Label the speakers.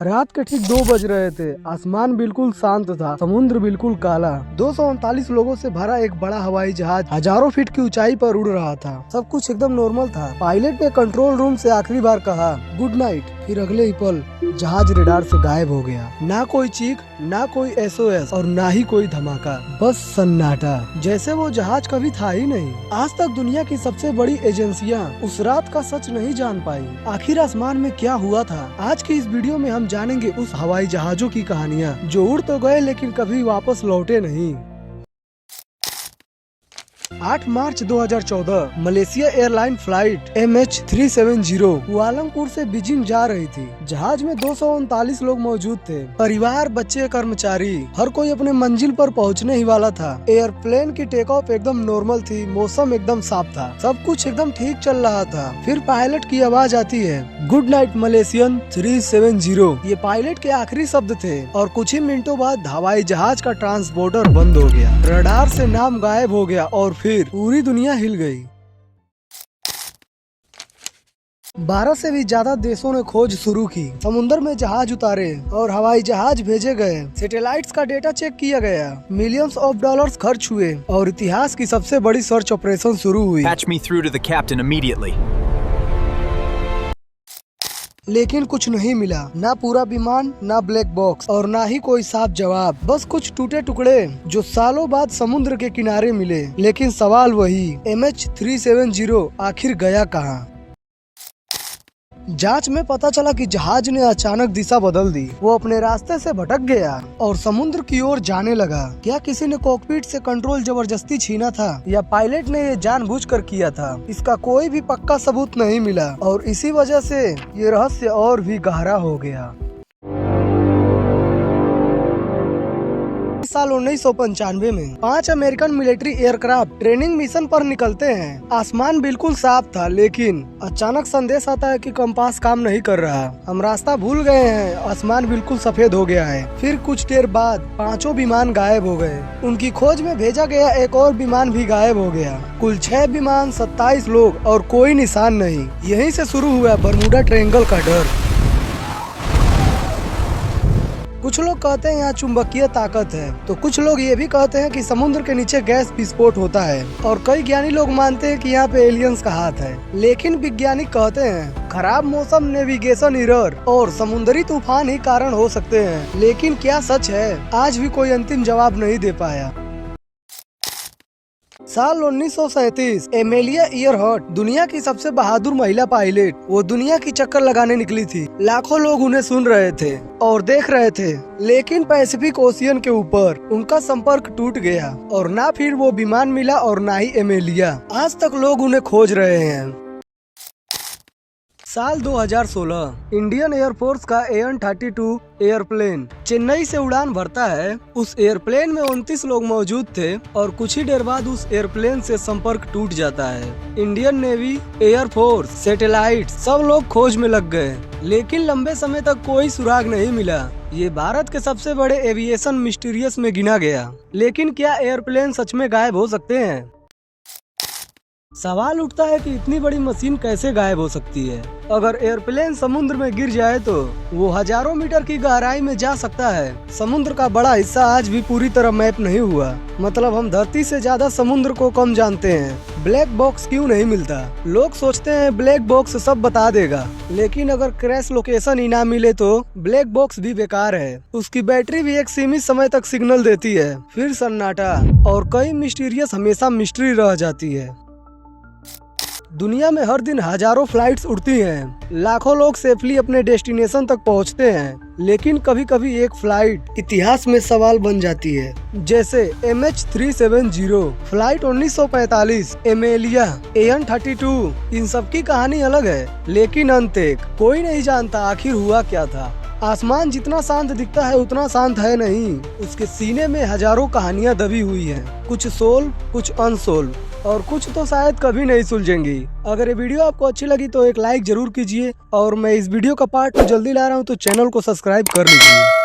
Speaker 1: रात के ठीक 2 बज रहे थे। आसमान बिल्कुल शांत था, समुद्र बिल्कुल काला। 239 लोगों से भरा एक बड़ा हवाई जहाज हजारों फीट की ऊंचाई पर उड़ रहा था। सब कुछ एकदम नॉर्मल था। पायलट ने कंट्रोल रूम से आखिरी बार कहा गुड नाइट। फिर अगले ही पल जहाज रेडार से गायब हो गया। ना कोई चीख, ना कोई SOS और ना ही कोई धमाका, बस सन्नाटा, जैसे वो जहाज कभी था ही नहीं। आज तक दुनिया की सबसे बड़ी एजेंसियां उस रात का सच नहीं जान पाई। आखिर आसमान में क्या हुआ था? आज की इस वीडियो में हम जानेंगे उस हवाई जहाजों की कहानियां जो उड़ तो गए लेकिन कभी वापस लौटे नहीं। 8 मार्च 2014 Malaysia airline flight MH370 Kuala Lumpur से बीजिंग जा रही थी। जहाज में 239 लोग मौजूद थे। परिवार, बच्चे, कर्मचारी, हर कोई अपने मंजिल पर पहुंचने ही वाला था। एयरप्लेन की टेक ऑफ एकदम नॉर्मल थी। मौसम एकदम साफ था। सब कुछ एकदम ठीक चल रहा था। फिर पायलट की आवाज आती है गुड नाइट मलेशियन 370। ये पायलट के आखिरी शब्द थे और कुछ ही मिनटों बाद हवाई जहाज का ट्रांसपोर्टर बंद हो गया। रडार से नाम गायब हो गया और फिर पूरी दुनिया हिल गई। 12 से भी ज्यादा देशों ने खोज शुरू की। समुद्र में जहाज उतारे और हवाई जहाज भेजे गए। सैटेलाइट्स का डेटा चेक किया गया। मिलियंस ऑफ डॉलर्स खर्च हुए और इतिहास की सबसे बड़ी सर्च ऑपरेशन शुरू हुई।
Speaker 2: Patch me through to the captain immediately.
Speaker 1: लेकिन कुछ नहीं मिला। ना पूरा विमान, ना ब्लैक बॉक्स और ना ही कोई साफ जवाब। बस कुछ टूटे टुकड़े जो सालों बाद समुद्र के किनारे मिले। लेकिन सवाल वही, MH370 आखिर गया कहाँ? जांच में पता चला कि जहाज ने अचानक दिशा बदल दी। वो अपने रास्ते से भटक गया और समुद्र की ओर जाने लगा। क्या किसी ने कॉकपिट से कंट्रोल जबरदस्ती छीना था या पायलट ने ये जानबूझकर किया था? इसका कोई भी पक्का सबूत नहीं मिला और इसी वजह से ये रहस्य और भी गहरा हो गया। साल 1995 में 5 American military aircraft training mission पर निकलते हैं। आसमान बिल्कुल साफ था लेकिन अचानक संदेश आता है कि कंपास काम नहीं कर रहा। हम रास्ता भूल गए हैं। आसमान बिल्कुल सफेद हो गया है। फिर कुछ देर बाद 5 विमान गायब हो गए। उनकी खोज में भेजा गया एक और विमान भी गायब हो गया। कुल 6 विमान, 27 लोग और कोई निशान नहीं। यहीं से शुरू हुआ बरमूडा ट्रायंगल का डर। कुछ लोग कहते हैं यहाँ चुंबकीय ताकत है, तो कुछ लोग ये भी कहते हैं कि समुद्र के नीचे गैस विस्फोट होता है और कई ज्ञानी लोग मानते हैं कि यहाँ पे एलियंस का हाथ है। लेकिन वैज्ञानिक कहते हैं खराब मौसम, नेविगेशन एरर और समुद्री तूफान ही कारण हो सकते हैं। लेकिन क्या सच है? आज भी कोई अंतिम जवाब नहीं दे पाया। साल 1937 एमेलिया ईयरहर्ट दुनिया की सबसे बहादुर महिला पायलट, वो दुनिया की चक्कर लगाने निकली थी। लाखों लोग उन्हें सुन रहे थे और देख रहे थे। लेकिन पैसिफिक ओशियन के ऊपर उनका संपर्क टूट गया और ना फिर वो विमान मिला और ना ही एमेलिया। आज तक लोग उन्हें खोज रहे हैं। साल 2016 इंडियन एयरफोर्स का AN-32 एयरप्लेन चेन्नई से उड़ान भरता है। उस एयरप्लेन में 29 लोग मौजूद थे और कुछ ही देर बाद उस एयरप्लेन से संपर्क टूट जाता है। इंडियन नेवी, एयरफोर्स, सैटेलाइट सब लोग खोज में लग गए लेकिन लंबे समय तक कोई सुराग नहीं मिला। ये भारत के सबसे बड़े एविएशन मिस्टीरियस में गिना गया। लेकिन क्या एयरप्लेन सच में गायब हो सकते हैं? सवाल उठता है कि इतनी बड़ी मशीन कैसे गायब हो सकती है? अगर एयरप्लेन समुद्र में गिर जाए तो वो हजारों मीटर की गहराई में जा सकता है। समुद्र का बड़ा हिस्सा आज भी पूरी तरह मैप नहीं हुआ। मतलब हम धरती से ज्यादा समुद्र को कम जानते हैं। ब्लैक बॉक्स क्यों नहीं मिलता? लोग सोचते हैं ब्लैक बॉक्स सब बता देगा, लेकिन अगर क्रैश लोकेशन ही ना मिले तो ब्लैक बॉक्स भी बेकार है। उसकी बैटरी भी एक सीमित समय तक सिग्नल देती है, फिर सन्नाटा और कई मिस्टीरियस हमेशा मिस्ट्री रह जाती है। दुनिया में हर दिन हजारों फ्लाइट्स उड़ती हैं। लाखों लोग सेफली अपने डेस्टिनेशन तक पहुंचते हैं। लेकिन कभी कभी एक फ्लाइट इतिहास में सवाल बन जाती है, जैसे MH370 फ्लाइट 1945, एमेलिया, AN-32। इन सब की कहानी अलग है लेकिन अंत एक। कोई नहीं जानता आखिर हुआ क्या था। आसमान जितना शांत दिखता है उतना शांत है नहीं। उसके सीने में हजारों कहानियां दबी हुई हैं। कुछ सोल्व, कुछ अनसोल्व और कुछ तो शायद कभी नहीं सुलझेंगी। अगर ये वीडियो आपको अच्छी लगी तो एक लाइक जरूर कीजिए और मैं इस वीडियो का पार्ट 2 जल्दी ला रहा हूँ तो चैनल को सब्सक्राइब कर लीजिए।